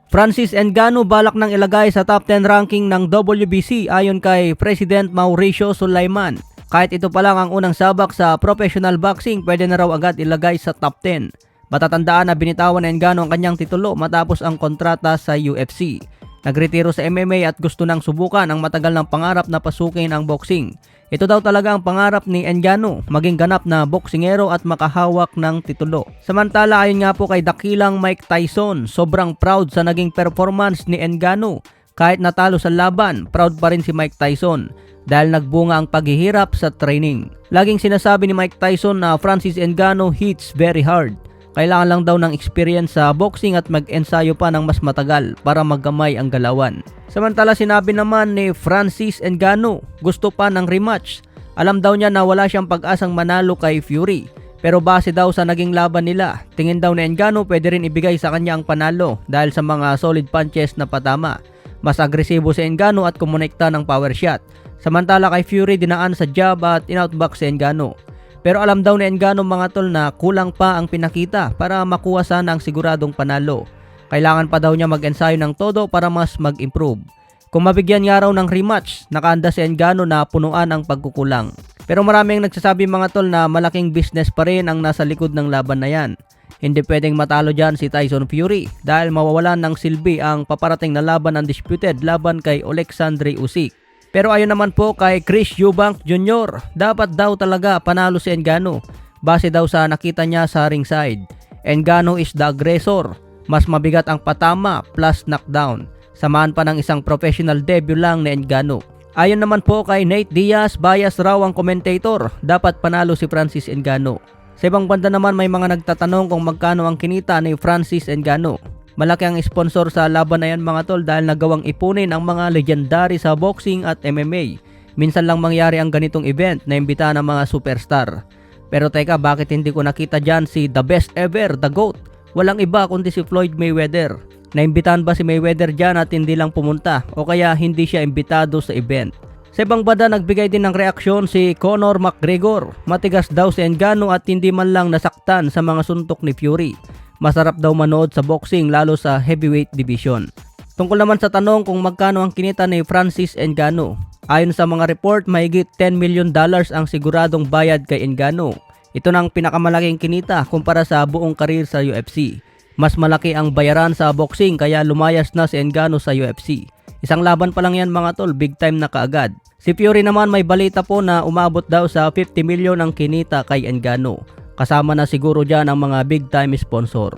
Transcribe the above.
Francis Ngannou balak nang ilagay sa top 10 ranking ng WBC ayon kay President Mauricio Sulaiman. Kahit ito pa lang ang unang sabak sa professional boxing, pwede na raw agad ilagay sa top 10. Matatandaan na binitawan ni Ngannou ang kanyang titulo matapos ang kontrata sa UFC. Nagretiro sa MMA at gusto nang subukan ang matagal ng pangarap na pasukin ang boxing. Ito daw talaga ang pangarap ni Ngannou, maging ganap na boksingero at makahawak ng titulo. Samantala ayon nga po kay dakilang Mike Tyson, sobrang proud sa naging performance ni Ngannou. Kahit natalo sa laban, proud pa rin si Mike Tyson dahil nagbunga ang paghihirap sa training. Laging sinasabi ni Mike Tyson na Francis Ngannou hits very hard. Kailangan lang daw ng experience sa boxing at mag-ensayo pa ng mas matagal para maggamay ang galawan. Samantala sinabi naman ni Francis Ngannou, gusto pa ng rematch. Alam daw niya na wala siyang pag-asang manalo kay Fury. Pero base daw sa naging laban nila, tingin daw ni Ngannou pwede rin ibigay sa kanya ang panalo dahil sa mga solid punches na patama. Mas agresibo si Ngannou at kumonekta ng power shot. Samantala kay Fury dinaan sa jab at in-outbox si Ngannou. Pero alam daw ni Ngannou mga tol na kulang pa ang pinakita para makuha sana ang siguradong panalo. Kailangan pa daw niya mag-ensayo ng todo para mas mag-improve. Kung mabigyan nga raw ng rematch, nakaanda si Ngannou na punuan ang pagkukulang. Pero maraming nagsasabi mga tol na malaking business pa rin ang nasa likod ng laban na yan. Hindi pwedeng matalo dyan si Tyson Fury dahil mawawalan ng silbi ang paparating na laban undisputed laban kay Alexandre Usyk. Pero ayon naman po kay Chris Eubank Jr., dapat daw talaga panalo si Ngannou base daw sa nakita niya sa ringside. Ngannou is the aggressor, mas mabigat ang patama plus knockdown. Samahan pa ng isang professional debut lang ni Ngannou. Ayon naman po kay Nate Diaz, bias raw ang commentator, dapat panalo si Francis Ngannou. Sa ibang banda naman may mga nagtatanong kung magkano ang kinita ni Francis Ngannou. Malaki ang sponsor sa laban na yan mga tol dahil nagawang ipunin ang mga legendary sa boxing at MMA. Minsan lang mangyari ang ganitong event na imbitahan ng mga superstar. Pero teka, bakit hindi ko nakita dyan si the best ever, the GOAT? Walang iba kundi si Floyd Mayweather. Naimbitahan ba si Mayweather dyan at hindi lang pumunta o kaya hindi siya imbitado sa event? Sa ibang banda nagbigay din ng reaksyon si Conor McGregor. Matigas daw si Ngannou at hindi man lang nasaktan sa mga suntok ni Fury. Masarap daw manood sa boxing lalo sa heavyweight division. Tungkol naman sa tanong kung magkano ang kinita ni Francis Ngannou, ayon sa mga report mahigit $10 million ang siguradong bayad kay Ngannou. Ito nang pinakamalaking kinita kumpara sa buong karir sa UFC. Mas malaki ang bayaran sa boxing kaya lumayas na si Ngannou sa UFC. Isang laban pa lang yan mga tol, big time na kaagad. Si Fury naman may balita po na umabot daw sa 50 million ang kinita kay Ngannou. Kasama na siguro dyan ang mga big time sponsor.